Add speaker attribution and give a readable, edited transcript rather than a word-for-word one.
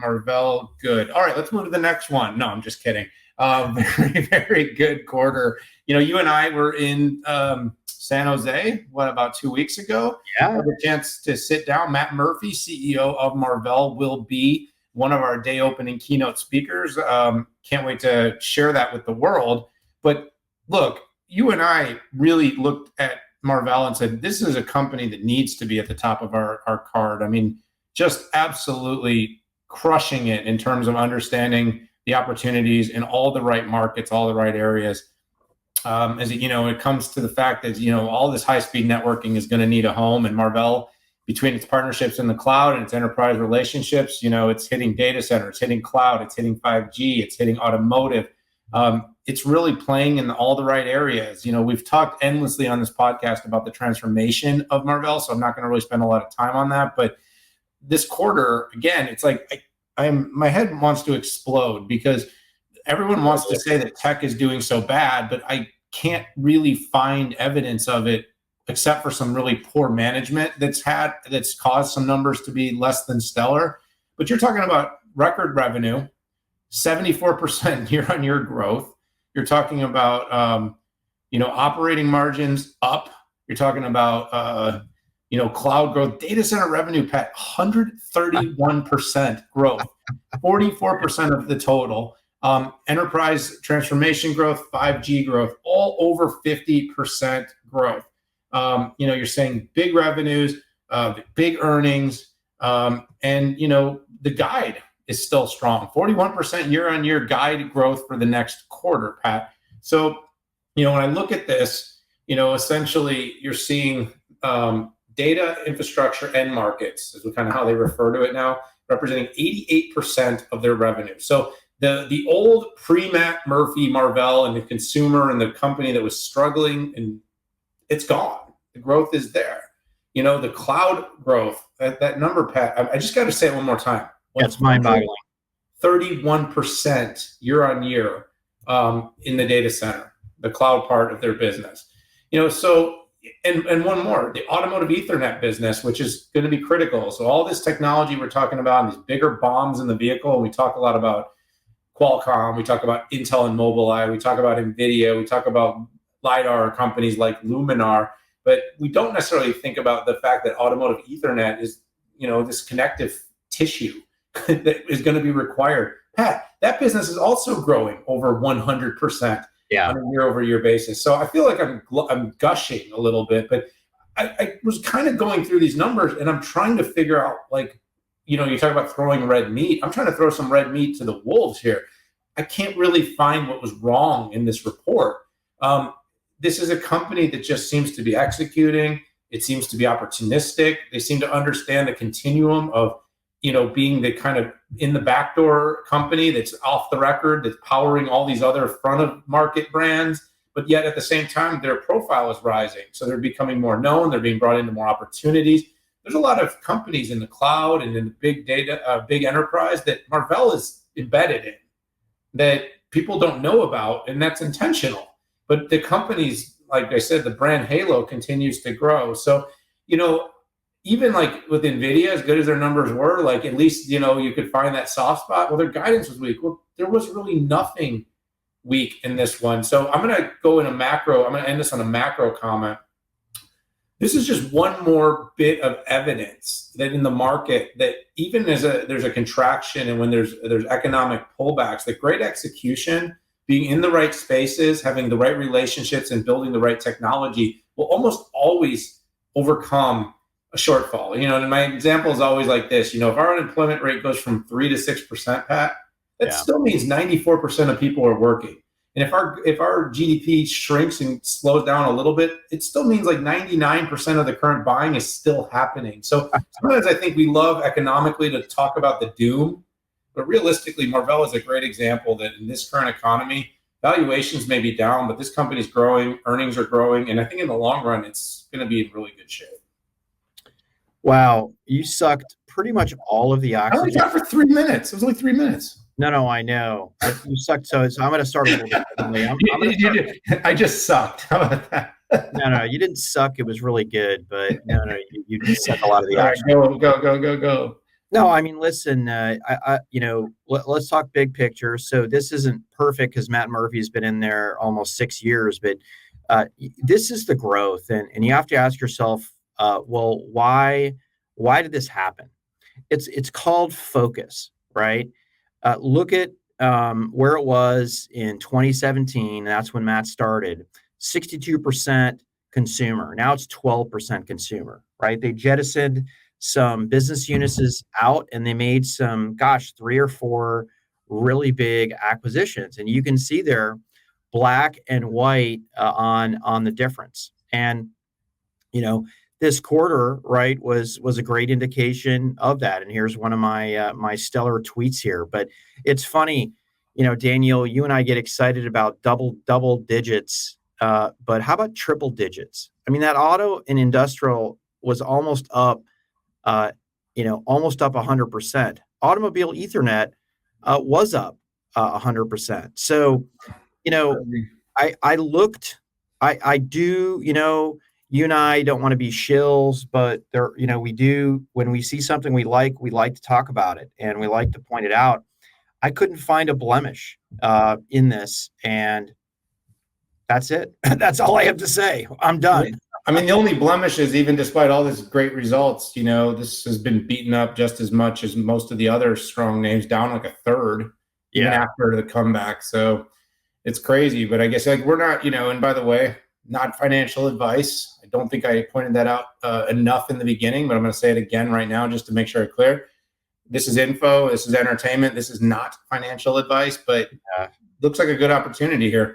Speaker 1: Marvell, good. All right, let's move to the next one. No, I'm just kidding. Very, very good quarter. You and I were in San Jose, about 2 weeks ago?
Speaker 2: Yeah.
Speaker 1: I had a chance to sit down. Matt Murphy, CEO of Marvell, will be one of our day opening keynote speakers. Can't wait to share that with the world. But look, you and I really looked at Marvell and said, this is a company that needs to be at the top of our card. I mean, just absolutely crushing it in terms of understanding the opportunities in all the right markets, all the right areas. As it comes to the fact that, all this high-speed networking is going to need a home, and Marvell, between its partnerships in the cloud and its enterprise relationships, it's hitting data center, it's hitting cloud, it's hitting 5G, it's hitting automotive. It's really playing in all the right areas. We've talked endlessly on this podcast about the transformation of Marvell, so I'm not going to really spend a lot of time on that. But this quarter, again, it's like my head wants to explode because everyone wants to say that tech is doing so bad, but I can't really find evidence of it except for some really poor management that's caused some numbers to be less than stellar. But you're talking about record revenue, 74% year-on-year growth. You're talking about operating margins up. You're talking about cloud growth, data center revenue, Pat, 131% growth, 44% of the total. Enterprise transformation growth, 5G growth, all over 50% growth. You're saying big revenues, big earnings, and the guide is still strong. 41% year-on-year guide growth for the next quarter, Pat. So, when I look at this, essentially you're seeing data infrastructure end markets, is kind of how they refer to it now, representing 88% of their revenue. So the old pre-Matt Murphy Marvell and the consumer and the company that was struggling, and it's gone. The growth is there. The cloud growth, that number, Pat, I just got to say it one more time.
Speaker 2: That's mind-boggling.
Speaker 1: 31% year-on-year in the data center, the cloud part of their business. So, and one more, the automotive Ethernet business, which is going to be critical. So all this technology we're talking about, and these bigger bombs in the vehicle, and we talk a lot about Qualcomm, we talk about Intel and Mobileye, we talk about NVIDIA, we talk about LiDAR companies like Luminar, but we don't necessarily think about the fact that automotive Ethernet is, this connective tissue that is going to be required. Pat, that business is also growing over 100% on a year-over-year basis. So I feel like I'm gushing a little bit, but I was kind of going through these numbers, and I'm trying to figure out, you talk about throwing red meat. I'm trying to throw some red meat to the wolves here. I can't really find what was wrong in this report. This is a company that just seems to be executing. It seems to be opportunistic. They seem to understand the continuum of, being the kind of in the backdoor company that's off the record, that's powering all these other front of market brands. But yet at the same time, their profile is rising. So they're becoming more known. They're being brought into more opportunities. There's a lot of companies in the cloud and in the big data, big enterprise that Marvell is embedded in that people don't know about, and that's intentional. But the companies, like I said, the brand halo continues to grow. So, even like with NVIDIA, as good as their numbers were, at least, you could find that soft spot. Well, their guidance was weak. Well, there was really nothing weak in this one. So I'm going to go in a macro. I'm going to end this on a macro comment. This is just one more bit of evidence that in the market, that even as there's a contraction and when there's economic pullbacks, that great execution, being in the right spaces, having the right relationships, and building the right technology will almost always overcome a shortfall. And my example is always like this. If our unemployment rate goes from 3 to 6%, Pat, that still means 94% of people are working. And if our GDP shrinks and slows down a little bit, it still means 99% of the current buying is still happening. So sometimes I think we love economically to talk about the doom, but realistically, Marvell is a great example that in this current economy, valuations may be down, but this company's growing, earnings are growing, and I think in the long run, it's going to be in really good shape.
Speaker 2: Wow, you sucked pretty much all of the oxygen.
Speaker 1: I only got for 3 minutes. It was only 3 minutes.
Speaker 2: No, I know. You sucked. So I'm going to start a little differently.
Speaker 1: I just sucked. How about that?
Speaker 2: No, you didn't suck. It was really good, but no, you sucked a lot of the oxygen.
Speaker 1: Right, go.
Speaker 2: No, I mean, listen, let's talk big picture. So this isn't perfect because Matt Murphy's been in there almost 6 years, but this is the growth, and you have to ask yourself, well, why did this happen? It's called focus, right? Look at where it was in 2017. That's when Matt started. 62% consumer. Now it's 12% consumer, right? They jettisoned some business units out and they made some, gosh, 3 or 4 really big acquisitions. And you can see there black and white on the difference. And you know, this quarter, right, was a great indication of that. And here's one of my stellar tweets here. But it's funny, Daniel, you and I get excited about double digits, but how about triple digits? I mean, that auto and industrial was almost up, almost up 100%. Automobile Ethernet was up 100%. So, you know, I looked, I do, you and I don't want to be shills, but there, we do, when we see something we like to talk about it and we like to point it out. I couldn't find a blemish in this, and that's it. That's all I have to say. I'm done.
Speaker 1: I mean, the only blemish is, even despite all these great results, this has been beaten up just as much as most of the other strong names, down like a third, even after the comeback. So it's crazy, but I guess we're not, and by the way, not financial advice. I don't think I pointed that out enough in the beginning, but I'm going to say it again right now just to make sure it's clear. This is info. This is entertainment. This is not financial advice, but looks like a good opportunity here.